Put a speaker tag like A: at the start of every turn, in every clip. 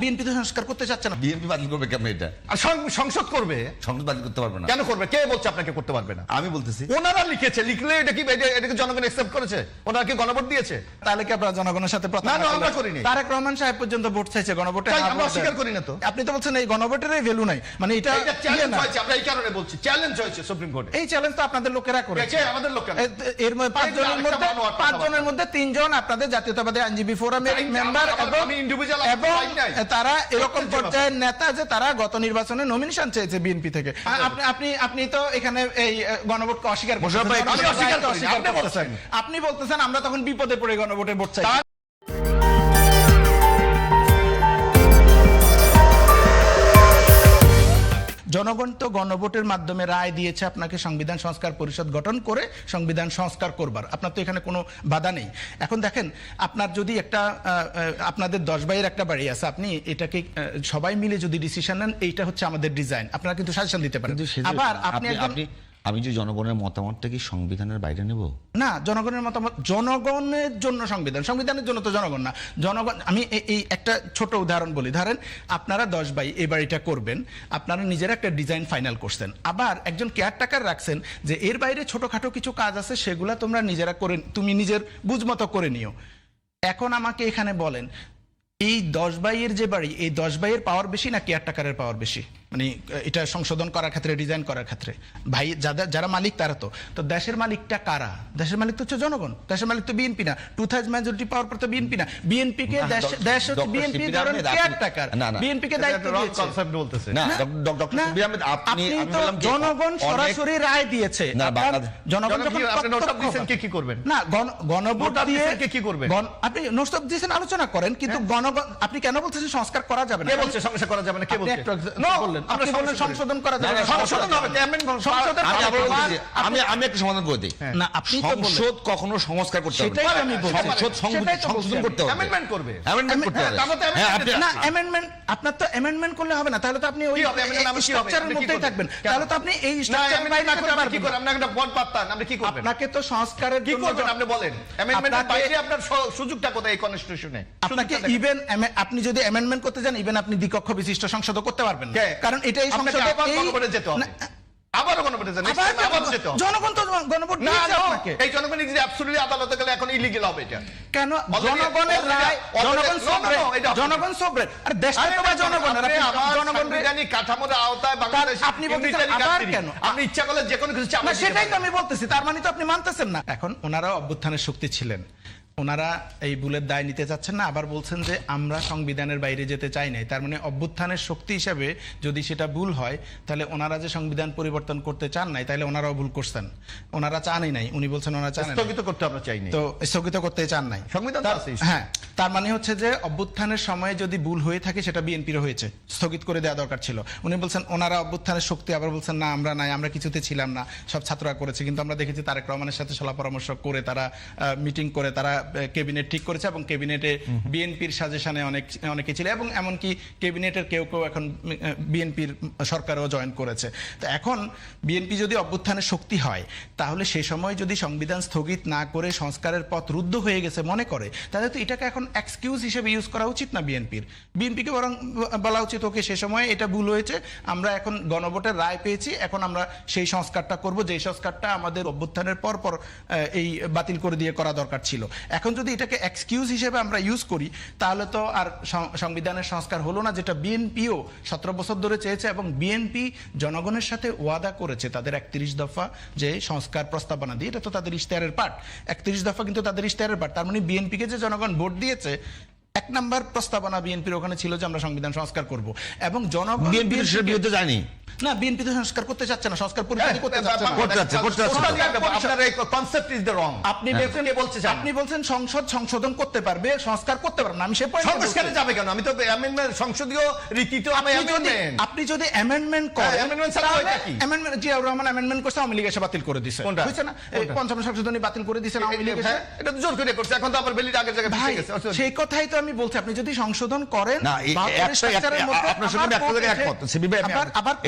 A: BNP তো সংস্কার করতে চাচ্ছে না।
B: বিএনপি বাতিল করবে কেমন এটা?
C: আর সংসদ করবে।
B: সংসদ বাতিল করতে পারবে না।
C: কেন করবে? কে বলছে আপনাকে করতে পারবে না?
B: আমি বলতেছি
C: ওনারা লিখেছে, লিখলে এটাকে জনগণ অ্যাকসেপ্ট করেছে, ওনারা কি গণভোট দিয়েছে?
A: তাহলে কি আপনারা জনগণের সাথে
C: না, আমরা করিনি।
A: তারেক রহমান সাহেব পর্যন্ত ভোট চাইছে, গণভোটে
C: আমরা অস্বীকার করি না তো।
A: আপনি তো বলছেন এই গণভোটেরই ভ্যালু নাই, মানে এটা
C: চ্যালেঞ্জ হয়েছে, আমরা এই কারণে বলছি চ্যালেঞ্জ হয়েছে সুপ্রিম কোর্টে।
A: এই চ্যালেঞ্জ তো আপনাদের লোকেরা করেছে।
C: আমাদের লোক
A: এর মধ্যে পাঁচজনের মধ্যে তিনজন আপনাদের জাতীয়তাবাদী আইনজীবী ফোরামের মেম্বার এবং তারা এরকম পর্যায়ের নেতা যে তারা গত নির্বাচনে নমিনেশন চেয়েছে বিএনপি থেকে। আপনি তো এখানে এই গণভোটকে অস্বীকার করছেন। আপনি বলতেছেন আমরা তখন বিপদে পড়ে গণভোটে ভোট চাই। জনগণ তো গণভোটের মাধ্যমে রায় দিয়েছে আপনাকে সংবিধান সংস্কার পরিষদ গঠন করে সংবিধান সংস্কার করবার। আপনার তো এখানে কোনো বাধা নেই। এখন দেখেন, আপনার যদি একটা আপনাদের 10 ভাইয়ের একটা বাড়ি আছে, আপনি এটাকে সবাই মিলে যদি ডিসিশন নেন, এইটা হচ্ছে আমাদের ডিজাইন, আপনারা কিন্তু সাজেশন দিতে পারেন। আবার
B: আমি যে জনগণের মতামতটা কি সংবিধানের বাইরে নেব?
A: না, জনগণের মতামত জনগণের জন্য সংবিধান, সংবিধানের জন্য তো জনগণ না। জনগণ, আমি এই একটা ছোট উদাহরণ বলি। ধরেন আপনারা 10 ভাই এই বাড়িটা করবেন, আপনারা নিজেরা একটা ডিজাইন ফাইনাল করছেন, আবার একজন কেয়ারটেকার রাখছেন যে এর বাইরে ছোটখাটো কিছু কাজ আছে, সেগুলা তোমরা নিজেরা করে, তুমি নিজের বুঝমতো করে নিও। এখন আমাকে এখানে বলেন, এই 10 ভাইয়ের যে বাড়ি, এই 10 ভাইয়ের পাওয়ার বেশি না কেয়ারটেকারের পাওয়ার বেশি? মানে এটা সংশোধন করার ক্ষেত্রে, ডিজাইন করার ক্ষেত্রে ভাই যারা মালিক তারা তো দেশের মালিকটা কারা? দেশের মালিক তো হচ্ছে জনগণ। দেশের মালিক তো বিএনপি না। 2/3 মেজরিটি পাওয়ার পর তো বিএনপি না। বিএনপি কে দেশ হচ্ছে বিএনপি ধরেন কেয়ারটেকার, বিএনপি কে দায়িত্ব দিয়েছে।
C: কনসেপ্ট বলতেছে
B: না ডক্টর সুবির আহমেদ,
A: আপনি বললাম জনগণ সরাসরি রায় দিয়েছে। জনগণ যখন
C: নোটিশ দিয়েছেন কি করবেন?
A: না, গণভোট দিয়ে
C: কি করবেন?
A: আপনি নোটিশ দিয়েছেন, আলোচনা করেন, কিন্তু গণগণ আপনি কেন বলতেছেন সংস্কার করা যাবে না?
C: কে বলছে সংস্কার করা যাবে না? কে বলছে?
A: আপনি বললেন সংশোধন করা যাবে না।
C: সংশোধন হবে,
B: আমি একটা সমাধান করে দিই।
A: না, আপনি তো বললেন
B: সংসদ কখনো সংস্কার করতে হবে না।
A: সেটাই আমি বলছি।
B: সংশোধন করতে হবে,
C: অ্যামেন্ডমেন্ট করবে।
B: অ্যামেন্ডমেন্ট করতে হবে।
A: না, অ্যামেন্ডমেন্ট আপনার তো অ্যামেন্ডমেন্ট করলে হবে না। তাহলে তো আপনি ওই স্ট্রাকচারের মধ্যেই থাকবেন। তাহলে তো আপনি এই স্ট্রাকচারের বাইরে করতে পারবেন।
C: কি করে? আপনি একটা বল পাত্তান, আপনি কি করবেন?
A: আপনাকে তো সংস্কারের
C: কি
A: জন্য
C: করবেন আপনি বলেন। অ্যামেন্ডমেন্টের বাইরে আপনার সুযোগটা কোথায় এই কনস্টিটিউশনে?
A: আপনাকে ইভেন আপনি যদি অ্যামেন্ডমেন্ট করতে যান, ইভেন আপনি দ্বিকক্ষ বিশিষ্ট সংসদ করতে পারবেন, কারণ এটা এই সংসদে
C: যেতে হবে। আবারও গণভোটে যেতে হবে।
A: জনগণ তো গণভোট দিয়েছে আপনাকে।
C: এই জনগণ যদি অ্যাবসলিউটলি আদালতে গেলে এখন ইলিগ্যাল হবে এটা।
A: কেন? জনগণের রায়, জনগণ সোভরেন। আর দেশটা তো জনগণের।
C: জনগণ বিধানিক কাঠামোর আওতায় বাংলাদেশ
A: আপনি বলতেছেন আবার কেন?
C: আপনি ইচ্ছা করলে যে কোনো কিছু
A: না, সেটাই তো আমি বলতেছি। তার মানে তো আপনি মানতেছেন না। এখন ওনারা অভ্যুত্থানের শক্তি ছিলেন, ওনারা এই ভুলের দায় নিতে চাচ্ছেন না, আবার বলছেন যে আমরা সংবিধানের বাইরে যেতে চাই নাই। তার মানে অভ্যুত্থানের শক্তি হিসেবে যদি সেটা ভুল হয়, তাহলে ওনারা যে সংবিধান পরিবর্তন করতে চান নাই, তাহলে ওনারাও ভুল করছেন। ওনারা চানই নাই, উনি বলছেন ওনারা চান
C: স্থগিত করতে আমরা চাই না,
A: তো স্থগিত করতে চান নাই।
C: সংবিধান আছে।
A: হ্যাঁ, তার মানে হচ্ছে যে অভ্যুত্থানের সময় যদি ভুল হয়ে থাকে, সেটা বিএনপির হয়েছে, স্থগিত করে দেওয়া দরকার ছিল। উনি বলছেন ওনারা অভ্যুত্থানের শক্তি, আবার বলছেন না আমরা নাই, আমরা কিছুতে ছিলাম না, সব ছাত্ররা করেছে। কিন্তু আমরা দেখেছি তারেক রহমানের সাথে সলা পরামর্শ করে, তারা মিটিং করে, তারা ক্যাবিনেট ঠিক করেছে, এবং ক্যাবিনেটে বিএনপির সাজেশনে অনেকে ছিল, এবং এমনকি ক্যাবিনেটের কেউ এখন বিএনপির সরকারও জয়েন করেছে। তো এখন বিএনপি যদি অভ্যুত্থানের শক্তি হয়, তাহলে সে সময় যদি সংবিধান স্থগিত না করে সংস্কারের পথ রুদ্ধ হয়ে গেছে মনে করে, তাহলে তো এটাকে এখন এক্সকিউজ হিসেবে ইউজ করা উচিত না বিএনপিকে বরং বলা উচিত ওকে সে সময় এটা ভুল হয়েছে, আমরা এখন গণভোটের রায় পেয়েছি, এখন আমরা সেই সংস্কারটা করব, যেই সংস্কারটা আমাদের অভ্যুত্থানের পর এই বাতিল করে দিয়ে করা দরকার ছিল। এখন যদি এটাকে এক্সকিউজ হিসেবে আমরা ইউজ করি, তাহলে তো আর সংবিধানের সংস্কার হলো না, যেটা বিএনপিও 17 বছর ধরে চেয়েছে, এবং বিএনপি জনগণের সাথে ওয়াদা করেছে তাদের 31 দফা যে সংস্কার প্রস্তাবনা দিয়ে, এটা তো তাদের ইশতেহারের পার্ট। 31 দফা কিন্তু তাদের ইশতেহারের পার্ট। তার মানে বিএনপিকে যে জনগণ ভোট দিয়েছে, 1 নম্বর প্রস্তাবনা বিএনপির ওখানে ছিল যে আমরা সংবিধান সংস্কার করব, এবং জনগণ
B: বিএনপির বিরুদ্ধে জানি
A: না, বিএনপি তো সংস্কার করতে চাচ্ছে না, সংস্কার পরিষদ করতে চাচ্ছে না।
C: আপনার এই কনসেপ্ট ইজ দ্য রং।
A: আপনি বলছেন সংসদ সংশোধন করতে পারবে, সংস্কার করতে পারবে না। আমি সে
C: সংস্কারে যাবে কেন? আমি তো অ্যামেন্ডমেন্ট, সংসদীয় রীতি তো
A: আপনি যদি অ্যামেন্ডমেন্ট করেন, অ্যামেন্ডমেন্ট জিয়াউর রহমান অ্যামেন্ডমেন্ট করছে, আওয়ামী লীগ এসে বাতিল করে দিয়েছে, বুঝছেন না? পঞ্চম সংশোধনী বাতিল করে দিয়েছেন আওয়ামী লীগ এসে,
C: এটা তো জোর করে করছে। এখন তো আবার বেলির আগের জায়গায় ফিরে গেছে।
A: সেই কথাই তো আমি বলছি, আপনি যদি সংশোধন করেন
B: না, আপনার সঙ্গে আমি একটা জায়গায় একমত। সিবি ভাই,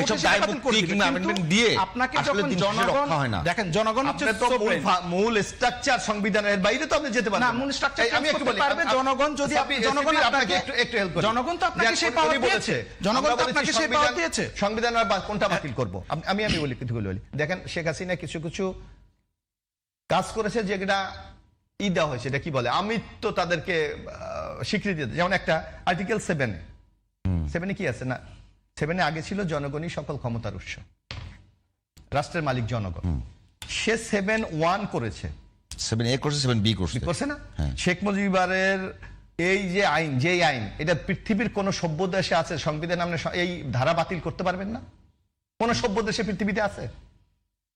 B: এসব দায়মুক্তি কিংবা amendment দিয়ে
A: আপনাকে
B: আসলে
A: যখন
B: দিন শেষে রক্ষা হয় না।
A: দেখেন জনগণ হচ্ছে
C: আপনার তো
A: sovereign।
C: মূল স্ট্রাকচার সংবিধানের বাইরে তো আপনি যেতে পারবেন
A: না, মূল structure
C: আমি একটু বলি,
A: পারবে জনগণ যদি জনগণ
C: আপনাকে
A: আপনাকে
C: একটু হেল্প করে।
A: জনগণ তো আপনাকে সেই পাওয়ার দিয়েছে, জনগণ তো আপনাকে সেই পাওয়ার দিয়েছে।
C: সংবিধান আর কোনটা বাতিল করব? আমি বলি কিছু বলি। দেখেন শেখ হাসিনা কিছু কিছু কাজ করেছে যেটা দেওয়া হয়েছে, এটা কি বলে, আমি তো তাদেরকে স্বীকৃতি দিতে, যেমন একটা আর্টিকেল 7 কি আছে না, 7 আগে ছিল জনগণই সকল ক্ষমতার উৎস, রাষ্ট্রের মালিক জনগণ। সে 7(1) করেছে,
B: 7A করছে, 7B করছে।
C: করছে না?
B: হ্যাঁ।
C: শেখ মুজিবের এই যে আইন, এটা পৃথিবীর কোন সভ্য দেশে আছে সংবিধান আপনি এই ধারা বাতিল করতে পারবেন না? কোন সভ্য দেশে পৃথিবীতে আছে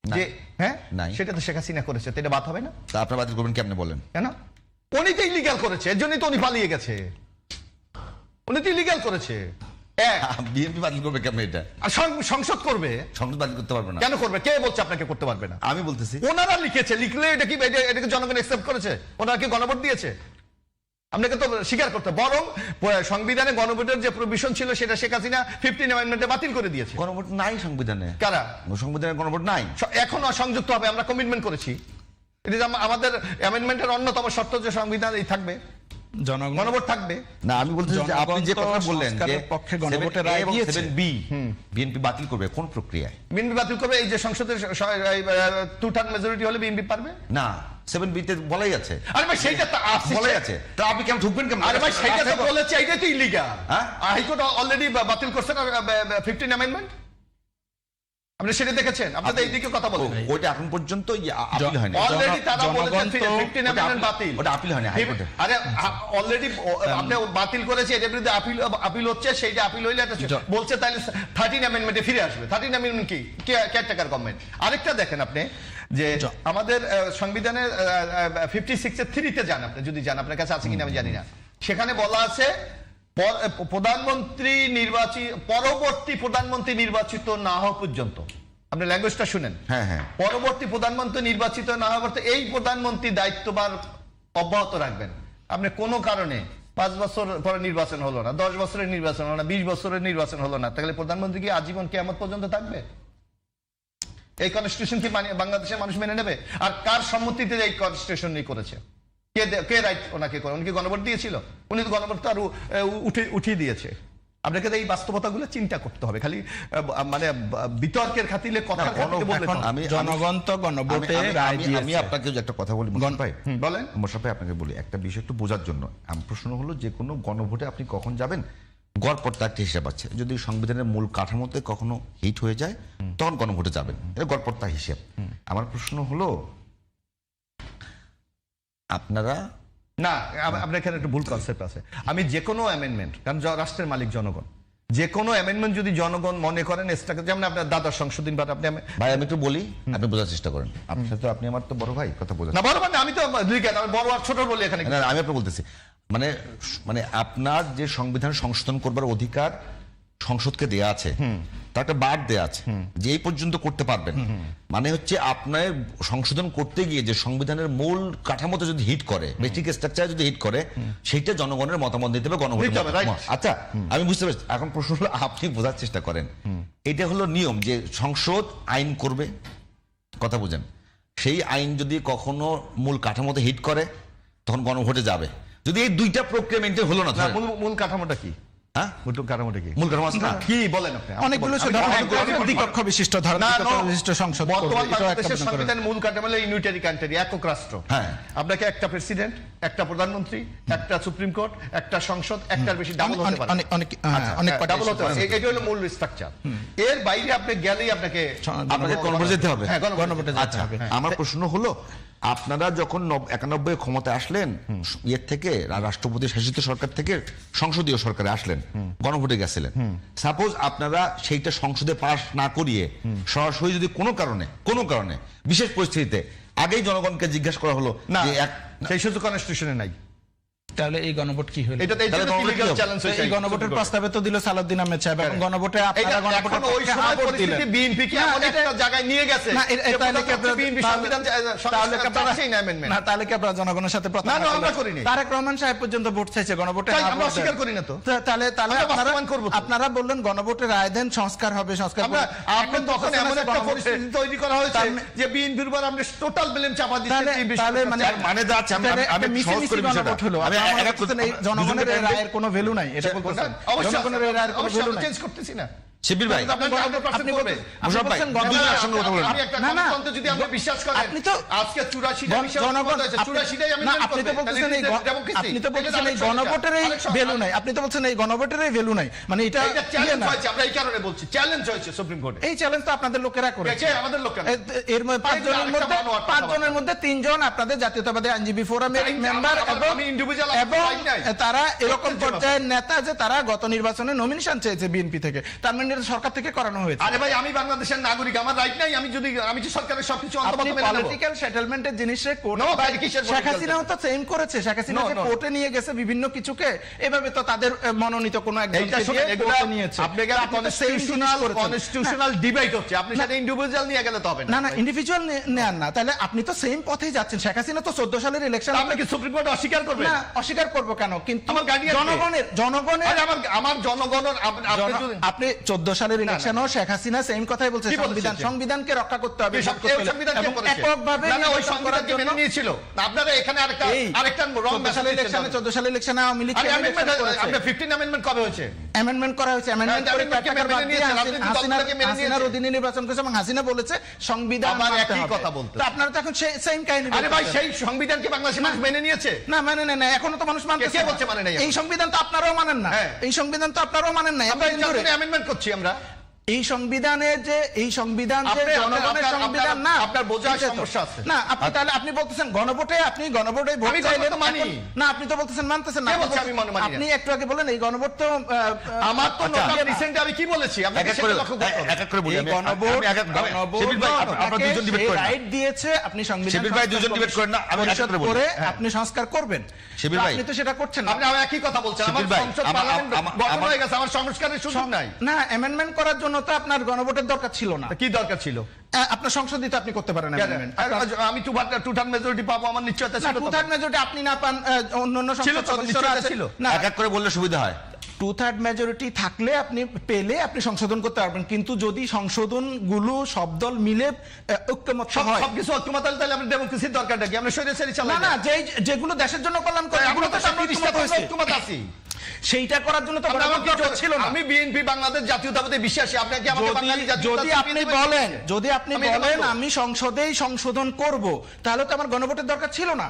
C: যে হ্যাঁ
B: নাই।
C: সেটা তো শেখ হাসিনা করেছে, তো এটা বাদ হবে না
B: তা আপনারা বাতিল করবেন কেমনে বলেন?
C: কেন? উনি তো ইলিগাল করেছে, এর জন্যই তো উনি পালিয়ে গেছে, উনি তো ইলিগাল করেছে।
B: বিএনপি বাতিল করবে কেমনে এটা?
C: আর সংসদ করবে,
B: সংসদ বাতিল করতে পারবে না।
C: কেন করবে? কে বলছে আপনাকে করতে পারবে না?
B: আমি বলতেছি
C: ওনারা লিখেছে, লিখলে এটা কি এটাকে জনগণ অ্যাকসেপ্ট করেছে? ওনারা কি গণভোট দিয়েছে? আপনাকে তো স্বীকার করতে, বরং সংবিধানে গণভোটের যে প্রভিশন ছিল সেটা শেখ হাসিনা 15 অ্যামেন্ডমেন্টে বাতিল করে দিয়েছে।
B: গণভোট নাই সংবিধানে।
C: কারা?
B: সংবিধানে গণভোট নাই।
C: এখনো সংযুক্ত হবে, আমরা কমিটমেন্ট করেছি। এটা আমাদের অ্যামেন্ডমেন্টের অন্যতম শর্ত যে সংবিধানেই থাকবে,
A: জনগণ
C: গণভোট থাকবে।
B: না, আমি বলতেছি যে আপনি যে কথা বললেন যে
A: সংস্কারের পক্ষে গণভোটের রায়
B: 7A এবং
A: দিয়েছে।
B: 7B বিএনপি বাতিল করবে কোন প্রক্রিয়ায়?
C: বিএনপি বাতিল করবে, এই যে সংসদের 2/3 মেজরিটি হলে বিএনপি পারবে
B: না, 7B তে বলাই আছে।
C: আরে ভাই সেইটা তো
B: বলাই আছে। তা আপনি কেমন ঢুকবেন কেমন?
C: আরে ভাই সেইটা তো বলেছে, এইটাই তো ইলিগাল।
B: হ্যাঁ?
C: হাইকোর্ট অলরেডি বাতিল করছে না 15 অ্যামেন্ডমেন্ট। আপনি সেটা দেখেছেন? আপনাদের এইদিকে কথা বলেন।
B: ওইটা এখন পর্যন্ত আপিল হয়নি।
C: অলরেডি তারা বলেছে
A: জনগণ তো
C: 15 অ্যামেন্ডমেন্ট বাতিল।
B: ওটা আপিল হয়নি হাইকোর্টে।
C: আরে অলরেডি আপনি বাতিল করেছে, এর বিরুদ্ধে আপিল হচ্ছে, সেইটা আপিল হইলে বলছে তাহলে 13 অ্যামেন্ডমেন্টে ফিরে আসবে। 13 অ্যামেন্ডমেন্ট কি? Caretaker government. আরেকটা দেখেন আপনি যে আমাদের সংবিধানের 56 এর 3 তে যান, আপনি যদি যান, আপনার কাছে আছে কিনা আমি জানি না, সেখানে বলা আছে পরবর্তী প্রধানমন্ত্রী নির্বাচিত না হওয়া পর্যন্ত, আপনি ল্যাঙ্গুয়েজটা শুনেন,
B: হ্যাঁ হ্যাঁ,
C: পরবর্তী প্রধানমন্ত্রী নির্বাচিত না হওয়া পর্যন্ত এই প্রধানমন্ত্রী দায়িত্বভার অব্যাহত রাখবেন। আপনি কোনো কারণে 5 বছর পরে নির্বাচন হলো না, 10 বছরের নির্বাচন হলো না, 20 বছরের নির্বাচন হলো না, তাহলে প্রধানমন্ত্রী কি আজীবন কিয়ামত পর্যন্ত থাকবে? এই কনস্টিটিউশন কি বাংলাদেশের মানুষ মেনে নেবে? আর কার সম্মতিতে এই কনস্টিটিউশন নিয়ে করেছে? কে রাইট ওনাকে করে? উনি কি গণভোট দিয়েছিল? উনি তো গণভোট তো আরো উঠিয়ে দিয়েছে। আপনাকে এই বাস্তবতাগুলো চিন্তা করতে হবে, খালি মানে বিতর্কের খাতিরে কথা বললে
B: আমি
A: জনগণ তো গণভোটে রায় দিয়েছে।
B: আমি আপনাকে একটা কথা বলি মোশাররফ ভাই,
C: বলেন।
B: মোশাররফ ভাই, আপনাকে বলি একটা বিষয় একটু বোঝার জন্য। আমার প্রশ্ন হলো, যে কোনো গণভোটে আপনি কখন যাবেন? গড়পড়তা একটা হিসাব আছে। যদি সংবিধানের মূল কাঠামোতে কখনো হিট হয়ে যায় তখন গণভোটে যাবেন, এটা গড়পড়তা হিসাব। আমার প্রশ্ন হলো, আপনারা
C: না, আপনার এখানে একটা ভুল কনসেপ্ট আছে। আমি যে কোনো অ্যামেন্ডমেন্ট, কারণ রাষ্ট্রের মালিক জনগণ, যে কোনো অ্যামেন্ডমেন্ট যদি জনগণ মনে করেন, যেমন আপনার দাদার সংশোধন, আপনি
B: ভাই আমি একটু বলি, আপনি বোঝার চেষ্টা করেন। আপনার সাথে, আপনি আমার তো বড় ভাই, কথা বোঝা
C: না, বড় মানে আমি তো বড় আর ছোট বলি এখানে।
B: না, আমি আপনাকে বলতেছি, মানে আপনার যে সংবিধান সংশোধন করবার অধিকার সংসদকে দেয়া আছে, তার একটা বার দেয়া আছে যে এই পর্যন্ত করতে পারবেন। মানে হচ্ছে আপনার সংশোধন করতে গিয়ে যে সংবিধানের মূল কাঠামোতে যদি হিট করে, বেসিক স্ট্রাকচার যদি হিট করে, সেইটা জনগণের মতামত দিতে হবে, গণভোট। আচ্ছা, আমি বুঝতে পারছি। এখন প্রশ্ন হলো, আপনি বোঝার চেষ্টা করেন। এটা হলো নিয়ম যে সংসদ আইন করবে, কথা বুঝেন। সেই আইন যদি কখনো মূল কাঠামোতে হিট করে তখন গণভোটে যাবে। যদি এই দুইটা প্রক্রিয়া মেনটেন হলো না,
C: মূল কাঠামোটা কি?
B: হ্যাঁ,
C: মূল কাঠামোটা কি?
B: মূল কাঠামো আছে না?
C: কি বলেন আপনি?
A: অনেকগুলো দ্বিকক্ষ বিশিষ্ট বিশিষ্ট সংসদ করবে।
C: বর্তমান বাংলাদেশের সংবিধানের মূল কাঠামো হলো ইউনিটারি কান্ট্রি, একক রাষ্ট্র।
B: হ্যাঁ,
C: আপনাকে একটা প্রেসিডেন্ট, একটা প্রধানমন্ত্রী, একটা সুপ্রিম কোর্ট, একটা সংসদ, একটার বেশি ডাবল হতে পারে।
A: অনেক
C: ডাবল হতে পারে, এটা হলো মূল স্ট্রাকচার। এর বাইরে আপনি গেলেই আপনাকে
B: গণভোটে যেতে হবে।
C: হ্যাঁ, গণভোটে যেতে
B: আচ্ছা,
C: হবে।
B: আমার প্রশ্ন হলো, আপনারা যখন 91 ক্ষমতায় আসলেন, ইয়ের থেকে, রাষ্ট্রপতি শাসিত সরকার থেকে সংসদীয় সরকারে আসলেন, গণভোটে গেছিলেন। সাপোজ আপনারা সেইটা সংসদে পাস না করিয়ে সরাসরি যদি কোনো কারণে বিশেষ পরিস্থিতিতে আগেই জনগণকে জিজ্ঞাসা করা হলো
C: না,
B: যে
C: সেই সুযোগ কনস্টিটিউশনে নাই।
A: তাহলে এই গণভোট কি হলো?
C: এটা তো এই জন্য
B: তাহলে
C: illegal
B: গণভোট
C: challenge হয়েছে
A: এই গণভোটের প্রস্তাবে তো দিল সালাউদ্দিন আহমেদ সাহেব, এবং গণভোটে আপনারা গণভোটের
C: এখন ওই
A: পক্ষে
C: সময়
A: হ্যাঁ ভোট দিলেন।
C: পরিস্থিতি বিএনপি কি এমন একটা জায়গায় নিয়ে গেছে
A: না,
C: যে
A: তাহলে কি আপনারা
C: বিএনপি সংবিধান
A: তাহলে কি আপনারা
C: চাচ্ছেই না amendment।
A: না, তাহলে কি আপনারা জনগণের সাথে প্রতারণা
C: না, আমরা
A: করলেন?
C: করিনি।
A: তারেক রহমান সাহেব পর্যন্ত ভোট চাইছে গণভোটে
C: তাই
A: হ্যাঁ
C: আমরা
A: ভোট
C: অস্বীকার
A: দেন।
C: করি না তো।
A: তাহলে
C: আমরা বাস্তবায়ন করবো তো।
A: আপনারা বললেন গণভোটের রায় দেন, সংস্কার হবে, সংস্কার
C: আমরা
A: করবেন।
C: আপনি
A: এখন
C: তখন
A: বলতেছেন
C: এমন
A: যে
C: একটা
A: গণভোটে-
C: পরিস্থিতি তৈরি করা হয়েছে
A: তার-
C: যে বিএনপির উপর আমরা টোটাল ব্লেম চাপা দিচ্ছি
A: তাহলে-
C: এই
A: তাহলে
C: বিষয়টা।
A: মানে-
B: মানে যা আছে আমি-
A: তাহলে
B: আমি
A: একটা মিছিমিছি
B: সহজ করে বিষয়টা।
A: গণভোট হলো।
B: আমি
A: আপনারা
B: এক এক
A: বলতেছেন এই
B: করে-
A: জনগণের এই
B: দুজনকে
A: রায়ের কোনো ভ্যালু নাই, এটা বলতেছেন।
C: অবশ্যই
A: জনগণের এই রায়ের কোনো
C: অবশ্যই
A: ভ্যালু
C: আমরা
A: নাই।
C: চেঞ্জ করতেছি না।
B: শিবির ভাই
C: আপনি গণভোট
A: আপনি
C: করবে।
B: মোশাররফ ভাই,
A: বলছেন
B: দুজনের সঙ্গে কথা বলুন।
C: আপনি একটা
A: না, না।
C: গণতন্ত্র যদি আপনি বিশ্বাস করেন,
A: আপনি তো-
C: আজকে 84টা বিষয়
A: জনগণ
C: হয়েছে, 84টাই আমি
A: না,
C: মেনে
A: আপনি তো
C: করবে।
A: বলতেছেন এই
C: তাহলে democracy।
A: আপনি তো বলতেছেন
C: এটা
A: এই
C: আরেক
A: গণভোটের এই
C: সমস্যা।
A: ভ্যালু নাই, আপনি তো বলছেন এই গণভোটের এই ভ্যালু নাই, মানে এটা
C: এটা
A: ইয়ে
C: চ্যালেঞ্জ
A: না।
C: হয়েছে, আমরা এই কারণে বলছি চ্যালেঞ্জ হয়েছে সুপ্রিম কোর্টে।
A: এই চ্যালেঞ্জ তো আপনাদের লোকেরা করেছে।
C: একে আমাদের লোকেরা।
A: এর মধ্যে পাঁচ জনের মধ্যে 3 জন আপনাদের জাতীয়তাবাদী আইনজীবী ফোরামের
C: আমি-
A: মেম্বার,
C: আমি- আমি individual আপনার
A: এবং
C: right নাই।
A: তারা এরকম
C: প্রত্যেক
A: পর্যায়ের নেতা যে তারা গত নির্বাচনে নমিনেশন চেয়েছে বিএনপি থেকে, তার মানে এটা সরকার থেকে করানো হয়েছে।
C: আরে ভাই, আমি বাংলাদেশের নাগরিক, আমার রাইট নাই, আমি কি সরকারের সবকিছু
A: আপনি
C: অন্তর্ভুক্ত মেনে নেব?
A: পলিটিক্যাল সেটেলমেন্টের জিনিসে কোর্ট,
C: No, ভাই, কিসের
A: শেখ
C: political
A: হাসিনাও তো সেম করেছে, শেখ হাসিনা
C: No,
A: যে
C: no.
A: কোর্টে নিয়ে গেছে বিভিন্ন কিছুকে, এভাবে তো তাদের মনোনীত কোনো
C: এইটা
A: একজনকে দিয়ে
C: শুনেন, এগুলা
A: কোর্টে নিয়েছে।
C: আপনি গেলে
A: আপনি তো same জিনিস করেছেন।
C: কনস্টিটিউশনাল ডিবেট হচ্ছে, আপনি সেটা ইন্ডিভিজুয়াল নিয়ে গেলে তো হবে
A: না না, ইন্ডিভিজুয়াল নেন না, তাহলে আপনি তো সেম পথেই যাচ্ছেন। শেখ হাসিনা তো 14 সালের ইলেকশন,
C: আপনি কি সুপ্রিম কোর্ট অস্বীকার করবেন?
A: না অস্বীকার করবো কেন, কিন্তু
C: আমার guardian কে?
A: জনগণের
C: আরে আমার জনগণের আপনি যদি
A: আপনি 14 সালের ইলেকশনও শেখ হাসিনা সেম কথাই বলছে,
C: কি বলেছে
A: সংবিধানকে রক্ষা করতে হবে,
C: এই সংবিধান কে
A: এবং
C: করেছে?
A: এককভাবে
C: না, না, ওই
A: নির্বাচন
C: সংবিধানকে
A: করার
C: মেনে
A: জন্য-
C: নিয়েছিল। আপনারা এখানে আরেকটা
A: এই
C: রং
A: 14 সালের ইলেকশনে আওয়ামী লীগ
C: আরে amendment
A: করেছে,
C: আপনার 15 amendment কবে হয়েছে?
A: অ্যামেন্ডমেন্ট করা হয়েছে, অ্যামেন্ডমেন্ট করে
C: amendment কে
A: টাকার বাদ
C: মেনে
A: দিয়ে
C: নিয়েছেন, আপনি তো দলগুলোকে মেনে
A: হাসিনার
C: নিয়েছেন।
A: অধীনে নির্বাচন করেছে, এবং হাসিনা বলেছে সংবিধান
C: আবার
A: মানতে
C: একই
A: হবে।
C: কথা বলতেছে।
A: তো আপনারা তো এখন সেম কাহিনী
C: আরে ভাই,
A: বলতেছেন।
C: সেই সংবিধানকে বাংলাদেশের মানুষ মেনে নিয়েছে?
A: না মানে না, এখনো তো মানুষ মানতেছে
C: কে
A: না।
C: বলছে মানে নাই এখন?
A: এই সংবিধান তো আপনারাও মানেন না,
C: হ্যাঁ।
A: এই সংবিধান তো আপনারাও মানেন না।
C: আমরা
A: এতদিন ধরে
C: অ্যামেন্ডমেন্ট করছি আমরা।
A: এই সংবিধানের যে এই সংবিধান যে
C: আপনার-
A: জনগণের
C: আপনার-
A: সংবিধান না,
C: আপনার বোঝার
A: এটা তো-
C: সমস্যা আছে।
A: না আপনি তাহলে আপনি বলতেছেন গণভোটে, আপনি গণভোটে ভোট
C: আমি
A: চাইলেন,
C: গণভোট তো মানি।
A: এখন- না আপনি তো বলতেছেন মানতেছেন না,
C: কে বলছে আমি মানি না?
A: আপনি একটু আগে বলেন এই গণভোট তো
C: আমার তো
B: আচ্ছা।
C: রিসেন্টলি আমি কি বলেছি
B: এক
C: আপনাকে
B: এক করে
C: সেটা লক্ষ্য করতে হবে।
B: এক এক করে বলি।
A: এই
B: আমি
A: গণভোট
B: এক এক শিবির ভাই, আপনারা দুজন ডিবেট করেন না।
A: রাইট দিয়েছে, আপনি সংবিধান
B: শিবির ভাই দুজন debate করেন না, আমি এক এক
A: পরিষদ
B: করে বলি।
A: করে
B: হ্যাঁ।
A: আপনি সংস্কার করবেন,
B: শিবির
A: তো
B: ভাই,
A: আপনি তো সেটা করছেন না।
C: আপনি আমার একই কথা বলছেন, আমার
B: শিবির ভাই,
C: সংসদ
B: আমার-
C: পার্লামেন্ট
B: আমার-
C: গঠন
B: আমার-
C: হয়ে গেছে, আমার সংস্কারের সুযোগ নাই।
A: না অ্যামেন্ডমেন্ট করার জন্য তো আপনার গণভোটের দরকার ছিল না।
C: কি দরকার ছিল?
A: আপনার সংসদে তো আপনি করতে পারেন
C: কেন?
A: amendment।
C: আমি টু থার্ড মেজরিটি পাবো, আমার নিশ্চয়তা
A: না
C: ছিল।
A: টু থার্ড মেজরিটি আপনি না পান, অন্যান্য
C: ছিল
A: সংসদ
C: তো,
A: সদস্যরা
C: নিশ্চয়তা
A: আছে।
C: ছিল।
A: না
B: এক এক করে বললে সুবিধা হয়।
A: 2/3 মেজরিটি থাকলে আপনি পেলে আপনি সংশোধন করতে পারবেন, কিন্তু যদি সংশোধন গুলো সব দল মিলে ঐক্যমত হয়,
C: সবকিছু ঐক্যমত হলে তাহলে আমরা ডেমোক্রেসির দরকারটা কি? আমরা স্বৈরাচারী
A: না
C: চালাই
A: না যেগুলো দেশের জন্য কল্যাণ করে এগুলো তো আমরা ঐক্যমত হয়েছে।
C: ঐক্যমত আছি।
A: সেইটা করার জন্য তো গণভোট জোট ছিল না।
C: আমি বিএনপি বাংলাদেশ জাতীয়তাবাদে বিশ্বাসী। আপনাকে আমাকে বাঙালি
A: যদি
C: জাতীয়তাবাদী
A: আপনি
C: বিএনপি
A: বলেন,
C: বিশ্বাসী।
A: যদি আপনি
C: আমি এটা
A: বলেন
C: মানবো।
A: আমি সংসদেই সংশোধন করব, তাহলে তো আমার গণভোটের দরকার ছিল না।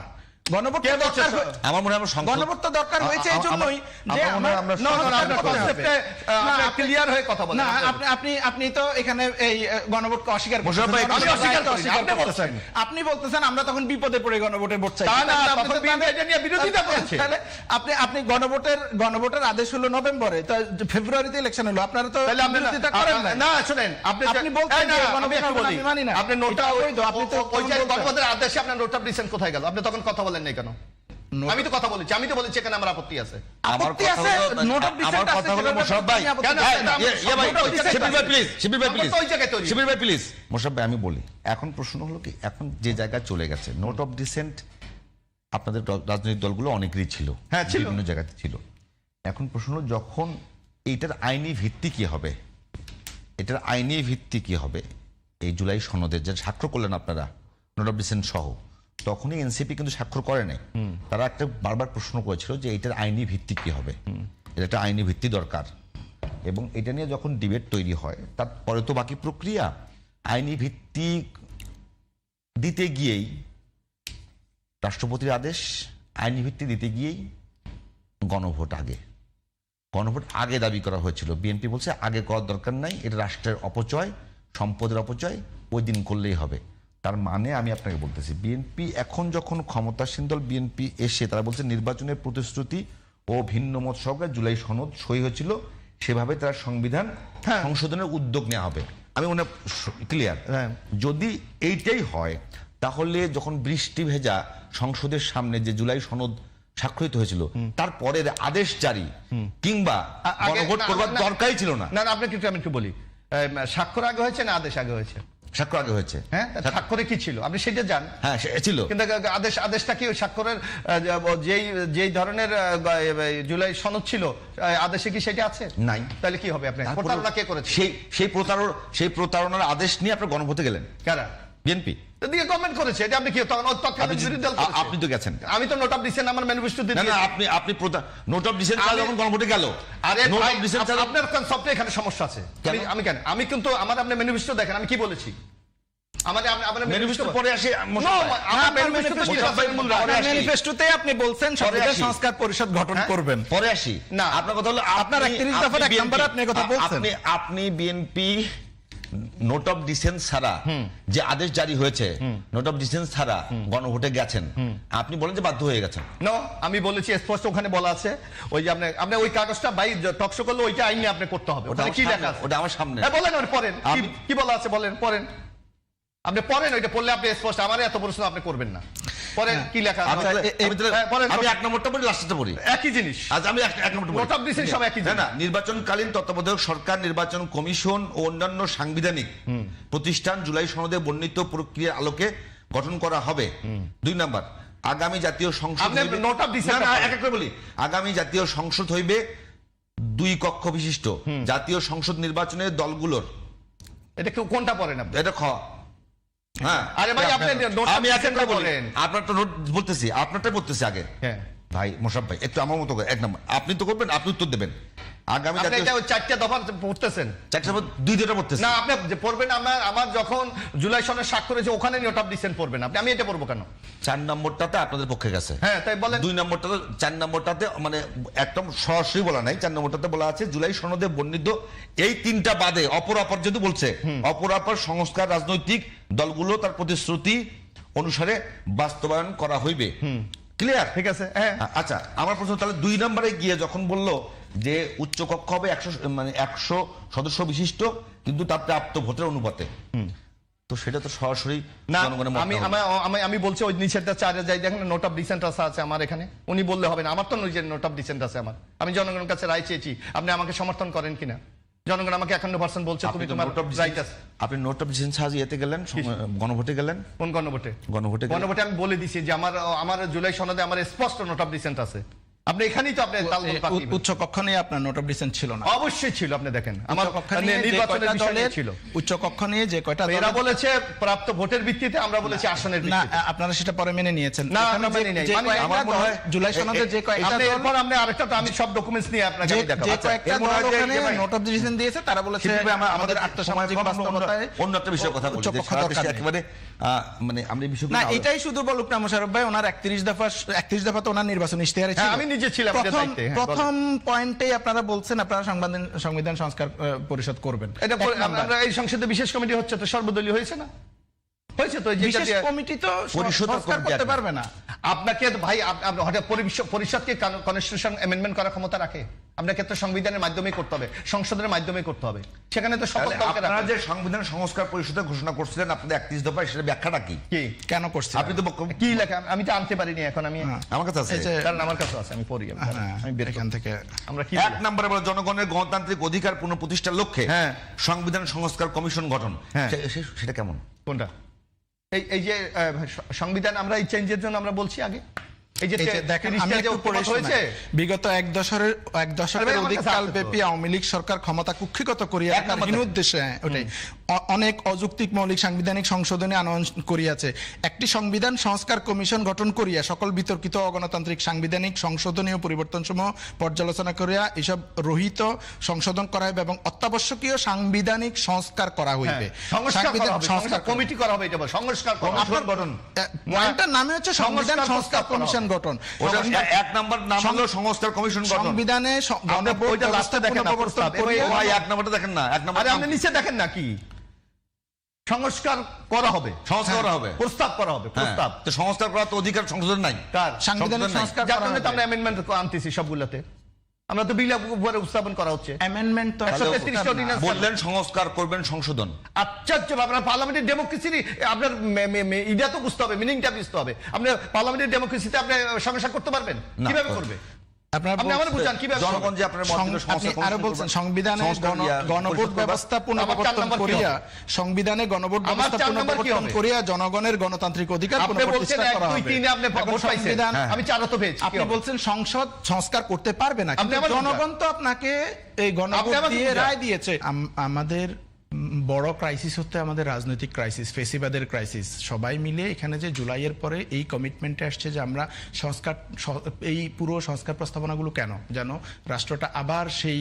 A: গণভোট
C: কে
A: তো
C: বলছে
A: দরকার
C: স্যার?
B: আমার মনে হয় আমরা সংসদ
A: গণভোট তো দরকার হয়েছে এই জন্যই যে
B: আমার মনে হয় আমরা
A: না,
B: সংসদ
A: না,
B: আমরা
A: করতে হবে।
C: কনসেপ্টে
A: না,
C: ক্লিয়ার হয়ে কথা বলেন।
A: না আপনি তো এখানে এই গণভোটকে অস্বীকার করছেন।
B: মোশাররফ ভাই,
A: গণভোটের
C: আমি অস্বীকার
A: রায়কে
C: করিনি, আপনি বলছেন।
A: আপনি বলতেছেন আমরা তখন বিপদে পড়ে গণভোটে ভোট চাই।
C: তা না,
A: তাহলে আপনি
C: তখন
A: তো
C: বিএনপি এটা নিয়ে বিরোধিতা করেছে।
A: তাহলে আপনি গণভোটের আদেশ হলো নভেম্বরে, তো ফেব্রুয়ারিতে ইলেকশন হলো, আপনারা তো
C: তাহলে আপনি
A: বিরোধিতা করেন না।
C: না শুনেন,
A: আপনি বলছেন
C: এই না,
A: যে
C: আমি
A: গণভোট
C: একটু
A: হবে না,
C: বলি।
A: আমি মানি না।
C: আপনি নোটটা
A: এটা অবৈধ, আপনি তো
C: ওই যে
A: তখন বলতেন।
C: গণভোটের আদেশে আপনার নোটটা প্রেজেন্ট কোথায় গেল? আপনি তখন কথা বলেন নাই কেন? আমি তো কথা বলেছি, আমি তো বলেছি এখানে আমার আপত্তি আছে।
B: আমার
A: আপত্তি
B: কথা
A: আছে,
B: হলো
A: নোট অফ ডিসেন্ট
B: আমার কথা
A: আছে,
B: হলো
A: সেটার
B: মোশাররফ ভাই,
A: ব্যাপারে আপত্তি
C: কেন?
A: আছে।
C: না,
B: ইয়ে ভাই,
C: নোট অফ ডিসেন্ট
B: শিবির ভাই
C: আছে।
B: প্লিজ, শিবির ভাই প্লিজ,
C: আমরা তো ওই জায়গায় তৈরি।
B: শিবির ভাই প্লিজ, মোশাররফ ভাই আমি বলি, এখন প্রশ্ন হলো কি, এখন যে জায়গায় চলে গেছে নোট অফ ডিসেন্ট আপনাদের রাজনৈতিক দলগুলো অনেকেরই ছিল,
C: হ্যাঁ, ছিল।
B: বিভিন্ন জায়গাতে ছিল। এখন প্রশ্ন হলো যখন এইটার আইনি ভিত্তি কি হবে, এটার আইনি ভিত্তি কি হবে, এই জুলাই সনদের যে স্বাক্ষর করলেন আপনারা নোট অফ ডিসেন্ট সহ, তখনই এনসিপি কিন্তু স্বাক্ষর করে নাই। তারা একটা বারবার প্রশ্ন করেছিল যে এটার আইনি ভিত্তি কি হবে, এটা একটা আইনি ভিত্তি দরকার। এবং এটা নিয়ে যখন ডিবেট তৈরি হয় তারপরে তো বাকি প্রক্রিয়া, আইনি ভিত্তি দিতে গিয়েই রাষ্ট্রপতির আদেশ, আইনি ভিত্তি দিতে গিয়েই গণভোট আগে দাবি করা হয়েছিল। বিএনপি বলছে আগে করার দরকার নাই, এটা রাষ্ট্রের অপচয়, সম্পদের অপচয়, ওই দিন করলেই হবে। তার মানে আমি আপনাকে বলতেছি, বিএনপি এখন যখন ক্ষমতাসীন দল বিএনপি এসে তারা বলছে নির্বাচনের প্রতিশ্রুতি ও ভিন্ন মত সহকারে জুলাই সনদ সই হয়েছিল, সেভাবে তারা সংবিধান সংশোধনের উদ্যোগ নেওয়া হবে। আমি মনে ক্লিয়ার। যদি এইটাই হয় তাহলে যখন বৃষ্টি ভেজা সংসদের সামনে যে জুলাই সনদ স্বাক্ষরিত হয়েছিল তারপরের আদেশ জারি কিংবা
C: আগে-
B: গণভোট
C: না,
B: করবার
C: না,
B: দরকারই ছিল না।
C: না না আপনাকে আমি একটু বলি স্বাক্ষর আগে হয়েছে না আদেশ আগে হয়েছে?
B: স্বাক্ষর আগে হয়েছে।
C: হ্যাঁ স্বাক্ষরে কি ছিল আপনি সেটা জান।
B: হ্যাঁ সে ছিল।
C: কিন্তু আদেশটা কি ওই স্বাক্ষরের যেই ধরনের জুলাই সনদ ছিল আদেশে কি সেটা আছে?
B: নাই।
C: তাহলে কি হবে? আপনি প্রতারণা কে করেছে?
B: সেই প্রতারণার আদেশ নিয়ে আপনি গণভোটে গেলেন।
C: কারা?
B: বিএনপি।
C: দিয়ে কমেন্ট করেছে এটা আপনি কি তৎকালীন বিরোধী দল করেছে?
B: আপনি তো গেছেন।
C: আমি তো নোট অফ ডিসেন্ট আমার ম্যানিফেস্টো
B: না
C: দিয়ে
B: না আপনি নোট অফ ডিসেন্ট যখন গণভোটে গেল
C: আরে
B: নোট
C: ভাই,
B: অফ ডিসেন্ট
C: আপনার কনসেপ্টে এখানে সমস্যা আছে।
B: কেন?
C: আমি কেন আমি কিন্তু আমার আপনি ম্যানিফেস্টো দেখেন আমি কি বলেছি আমার
B: ম্যানিফেস্টো পরে আসে
A: ম্যানিফেস্টোতে আপনি বলছেন সংবিধান
B: আসি।
A: সংস্কার পরিষদ গঠন করবেন।
B: পরে আসি
C: না।
B: আপনার কথা হলো
A: আপনার 31 দফার এক নম্বরে আপনি এই কথা বলছেন।
B: আপনি বিএনপি নোট অফ ডিসেন্স ছাড়া যে আদেশ জারি হয়েছে নোট অফ ডিসেন্স ছাড়া গণভোটে গেছেন, আপনি বলেন যে বাধ্য হয়ে গেছেন।
C: নো আমি বলেছি স্পষ্ট ওখানে বলা আছে ওই যে আপনি ওই কাগজটা ভাই টকশো করলে ওইটা আইনে আপনি করতে হবে।
B: ওটা
C: ওখানে কি লেখা আছে?
B: ওটা আমার সামনে।
C: হ্যাঁ বলেন আপনি পড়েন কি বলা আছে বলেন পড়েন আপনি পড়েন ওইটা পড়লে আপনি স্পষ্ট আমার এত প্রশ্ন আপনি করবেন না। পড়েন কি লেখা আছে? হ্যাঁ, পড়েন,
B: আমি
C: পড়েন।
B: এক নম্বরটা পড়ি লাস্টটা পড়ি।
C: একই জিনিস
B: আজ আমি এক নম্বরটা পড়ি।
C: নোট অফ ডিসেন্ট সব একই
B: না
C: জিনিস।
B: না নির্বাচনকালীন তত্ত্বাবধায়ক সরকার নির্বাচন কমিশন ও অন্যান্য সাংবিধানিক প্রতিষ্ঠান জুলাই সনদে বর্ণিত প্রক্রিয়ার আলোকে গঠন করা হবে। 2 নাম্বার আগামী জাতীয় সংসদ
C: আপনি
B: হইবে-
C: নোট অফ ডিসেন্ট
B: না, না,
C: পড়েন।
B: এক এক করে বলি। আগামী জাতীয় সংসদ হইবে 2 কক্ষ বিশিষ্ট। জাতীয় সংসদ নির্বাচনে দলগুলোর
C: এটা কেউ কোনটা পড়েন আপনি?
B: এটা খ। হ্যাঁ
C: আরে ভাই আপনি নোট
B: আমি এক একটা বলি
C: পড়েন।
B: আপনারটা নোট বলতেছি আপনারটা বলতেছি আগে।
C: হ্যাঁ
B: ভাই মোশাররফ ভাই একটু আমার মতো করে 1 নম্বর আপনি তো করবেন, আপনি উত্তর দেবেন। আগামী
C: আপনি
B: জাতীয়
C: এটা ওই চারটা দফা পড়তেছেন
B: চারটার মধ্যে 2টা পড়তেছি।
C: না আপনি যে পড়বেন আমার যখন জুলাই সনের স্বাক্ষর হয়েছে ওখানে নোট অফ ডিসেন্ট পড়বেন আপনি। আমি এটা পড়বো কেন?
B: 4 নম্বরটাতে আপনাদের পক্ষে গেছে।
C: হ্যাঁ তাই বলেন।
B: 2 নম্বরটাতে 4 নম্বরটাতে মানে একদম সরাসরি বলা নাই। 4 নম্বরটাতে বলা আছে জুলাই সনদে বর্ণিত এই 3টা বাদে অপর যদি বলছে অপর সংস্কার রাজনৈতিক দলগুলো তার প্রতিশ্রুতি অনুসারে বাস্তবায়ন করা হইবে। ক্লিয়ার?
C: ঠিক আছে হ্যাঁ
B: আচ্ছা আমার প্রশ্ন তাহলে 2 নম্বরে গিয়ে যখন বললো যে উচ্চ কক্ষ হবে 100 সদস্য বিশিষ্ট কিন্তু তার প্রাপ্ত ভোটের অনুপাতে, তো সেটা তো সরাসরি
C: না
B: জনগণের মত
C: আমি
B: হবে।
C: আমি বলছি ওই নিচেরটা চারে যাই দেখেন নোট অফ ডিসেন্ট আছে আমার এখানে। উনি বললে হবে না আমার তো নিজের নোট অফ ডিসেন্ট আছে আমার। আমি জনগণের কাছে রায় চেয়েছি আপনি আমাকে সমর্থন করেন কিনা? জনগণ আমাকে 51% বলছে
B: আপনি
C: তুমি
B: তো
C: তোমার
B: নোট অফ
C: রাইট আছে।
B: আপনি নোট অফ ডিসেন্স ইয়েতে গেলেন গণভোটে গেলেন।
C: কোন গণভোটে?
B: গণভোটে গেলেন।
C: গণভোটে আমি বলে দিছি যে আমার জুলাই সনদে আমার স্পষ্ট নোট অফ ডিসেন্ট আছে। আপনি এখানেই তো আপনি তালগোল পাকিয়ে
A: উচ্চ কক্ষ নিয়ে আপনার নোট অফ ডিসেন্ট ছিল না।
C: অবশ্যই ছিল আপনি দেখেন আমার
A: উচ্চ কক্ষ নিয়ে যে
C: নির্বাচনের
A: কয়টা
C: বিষয় নিয়ে
A: দলের-
C: ছিল।
A: উচ্চ কক্ষ নিয়ে যে কয়টা
C: এরা
A: দলের-
C: বলেছে প্রাপ্ত ভোটের ভিত্তিতে আমরা বলেছি আসনের
A: না
C: ভিত্তিতে।
A: আপনারা সেটা পরে মেনে নিয়েছেন।
C: না,
A: এখানে
C: আমরা মেনে নেই।
A: যে
C: মানে
A: কয়েকটা
B: আমার মনে
A: দল,
B: হয়
A: জুলাই সনদে যে কয়েকটা
C: আপনি
A: দল-
C: এরপর আপনি আরেকটা তো আমি সব ডকুমেন্টস নিয়ে আপনাকে আমি দেখাবো।
A: যে
C: আচ্ছা,
A: কয়েকটা
B: এর মনে হয়
A: দল
B: যে-
A: ওখানে
B: ভাই,
A: নোট অফ ডিসিশন দিয়েছে তারা বলেছে
B: শিল্পী ভাই,
A: আমাদের আর্থসামাজিক বাস্তবতায়
B: অন্য একটা বিষয়ে কথা বলি
A: উচ্চ
B: যে
A: কক্ষ
B: সারা
A: দরকার
B: দেশে
A: নেই।
B: একেবারে মানে আমরা এই বিষয়গুলো
A: না
B: আলাদা-
A: এটাই শুধু বলুক না মোশাররফ ভাই, ওনার 31 দফা তো ওনার নির্বাচন ইশতেহারে ছিল।
C: হ্যাঁ, আমি নিজে ছিলাম এটার দায়িত্বে, হ্যাঁ,
A: প্রথম পয়েন্টেই আপনারা বলছেন আপনারা সংবিধান সংস্কার পরিষদ করবেন।
C: এটা
A: এক নাম্বার।
C: আমরা এই সংসদে বিশেষ কমিটি হচ্ছে তো সর্বদলীয় হয়েছে না? হয়েছে তো এই যেটা
A: বিশেষ
C: দিয়ে-
A: কমিটি তো
B: পরিষদ
A: সংস্কার
B: কমিটি
A: করতে
B: আছে।
A: পারবে না।
C: আপনাকে তো ভাই হঠাৎ পরিষদকে কনস্টিটিউশন অ্যামেন্ডমেন্ট করার ক্ষমতা রাখে? আপনাকে তো সংবিধানের মাধ্যমে করতে হবে, সংসদের মাধ্যমে করতে হবে। সেখানে তো সকল
B: তাহলে
C: দলকে
B: আপনারা
C: রাখে।
B: যে সংবিধান সংস্কার পরিষদে ঘোষণা করছিলেন আপনাদের 31 দফায় সেটা ব্যাখ্যাটা কি?
C: কি
A: কেন করছে?
B: আপনি তো বক্তব্য
C: কি লেখা আমি তো আনতে পারিনি এখন আমি।
A: হ্যাঁ।
B: আমার কাছে আছে।
A: এই যে-
C: কারণ আমার কাছে আছে আমি পড়ি আমি বের
A: এখান থেকে
C: আমরা কি
B: 1 নম্বরে বলে জনগণের গণতান্ত্রিক অধিকার পুনঃপ্রতিষ্ঠার লক্ষ্যে
C: হ্যাঁ।
B: সংবিধান সংস্কার কমিশন গঠন।
C: হ্যাঁ।
B: সেটা কেমন?
C: কোনটা? এই যে সংবিধান আমরা এই চেঞ্জের জন্য আমরা বলছি আগে এই যে
A: এই যে দেখেন,
C: 30টা
A: আমি
C: যে
A: একটু পড়ে
C: ঐক্যমত হয়েছে
A: শোনাই। বিগত এক দশকের
C: আরে আমার
A: অধিক
C: কাছে
A: কাল
C: আছে তো।
A: ব্যাপী আওয়ামী লীগ সরকার ক্ষমতা কুক্ষিগত করিয়া
B: এক নম্বর
A: হীন উদ্দেশ্যে ওটাই অনেক অযৌক্তিক মৌলিক সাংবিধানিক সংশোধনী আনয়ন করিয়াছে। একটি সংবিধান সংস্কার কমিশন গঠন করিয়া সকল বিতর্কিত অগণতান্ত্রিক সাংবিধানিক সংশোধনী ও পরিবর্তনসমূহ পর্যালোচনা করিয়া এসব রহিত সংশোধন করা হইবে এবং অত্যাবশ্যকীয় সাংবিধানিক সংস্কার করা হইবে।
C: সংস্কার করা হবে,
A: সংস্কার
C: সংস্কার কমিটি করা হবে, এটা বলে সংস্কার করা হবে।
B: কমিশন গঠন।
A: পয়েন্টটার নামে হচ্ছে সংবিধান
C: সংস্কার
A: সংস্কার
C: করা
A: কমিশন গঠন।
B: ওটা 1 নম্বর নাম হলো সংস্কার কমিশন গঠন।
A: সংবিধানে গণভোট
C: ওইটা লাস্টে দেখেন না,
A: পুনঃপ্রবর্তন
C: প্রস্তাব।
A: করিয়া
B: ও ভাই 1 নম্বরটা দেখেন না। 1 নম্বর
C: আরে আপনি নিচে দেখেন না কি সংস্কার করা হবে,
B: সংস্কার করা হবে।
C: প্রস্তাব করা হবে, প্রস্তাব।
B: হ্যাঁ, তো সংস্কার করার তো অধিকার সংশোধন নাই।
C: কার?
A: সাংবিধানিক
B: সংশোধন নাই।
A: সংস্কার
C: যার
A: করা
C: কারণে তো
A: হবে।
C: আমরা অ্যামেন্ডমেন্ট আনতেছি সবগুলোতে। আমরা তো বিল উপরে উপস্থাপন করা হচ্ছে।
A: অ্যামেন্ডমেন্ট তো
C: 133 অর্ডিন্যান্স
B: বললেন সংস্কার করবেন সংশোধন।
C: আশ্চর্য, আপনার পার্লামেন্টের ডেমোক্রেসি আপনার ইটা তো বুঝতে হবে, মিনিংটা বুঝতে হবে। আপনি পার্লামেন্টের ডেমোক্রেসিতে আপনি সংস্কার করতে পারবেন?
B: না।
C: কিভাবে করবে?
A: আপনার
C: আপনি আমার বুঝান কিভাবে করবে?
B: জনগণ যে আপনার মত দিল
A: আপনি
B: সংস্কার
A: আরো বলছেন সংবিধানে গণভোট ব্যবস্থা
C: আমার
A: পুনর্প্রবর্তন
C: 4 নম্বর কি
A: করিয়া
C: হবে?
A: সংবিধানে গণভোট
C: আমার
A: ব্যবস্থা
C: 4 নম্বর কি
A: পুনর্প্রবর্তন
C: হবে?
A: করিয়া জনগণের গণতান্ত্রিক অধিকার
C: আপনি বলছেন
A: পুনঃপ্রতিষ্ঠা
C: 1,
A: করা
C: 2,
A: হবে।
C: 3 আপনি
A: এখন
C: ভোট পাইছেন,
A: সংবিধান
C: আমি 4 তো পেয়েছি।
A: আপনি বলছেন সংসদ সংস্কার করতে পারবে না, কিন্তু
C: আমার
A: জনগণ তো আপনাকে এই গণভোট
C: আপনি আমাকে
A: দিয়ে
C: বুঝান।
A: রায় দিয়েছে। আমাদের বড় ক্রাইসিস হচ্ছে আমাদের রাজনৈতিক ক্রাইসিস, ফেসিবাদের ক্রাইসিস। সবাই মিলে এখানে যে জুলাইয়ের পরে এই কমিটমেন্টে আসছে যে আমরা এই পুরো সংস্কার প্রস্তাবনাগুলো কেন যেন রাষ্ট্রটা আবার সেই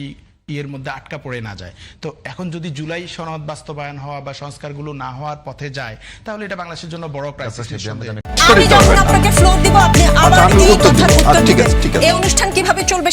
A: ইয়ের মধ্যে আটকা পড়ে না যায়। তো এখন যদি জুলাই সনদ বাস্তবায়ন হওয়া বা সংস্কারগুলো না হওয়ার পথে যায়, তাহলে এটা বাংলাদেশের জন্য বড় ক্রাইসিস।
D: আমি যখন আপনাকে ফ্লোর দিব আপনি আবার
E: আমি
D: এই
E: উত্তর দিব।
D: কথার উত্তর
E: ঠিক আছে,
D: দিবেন।
E: ঠিক আছে।
D: এই অনুষ্ঠান কিভাবে চলবে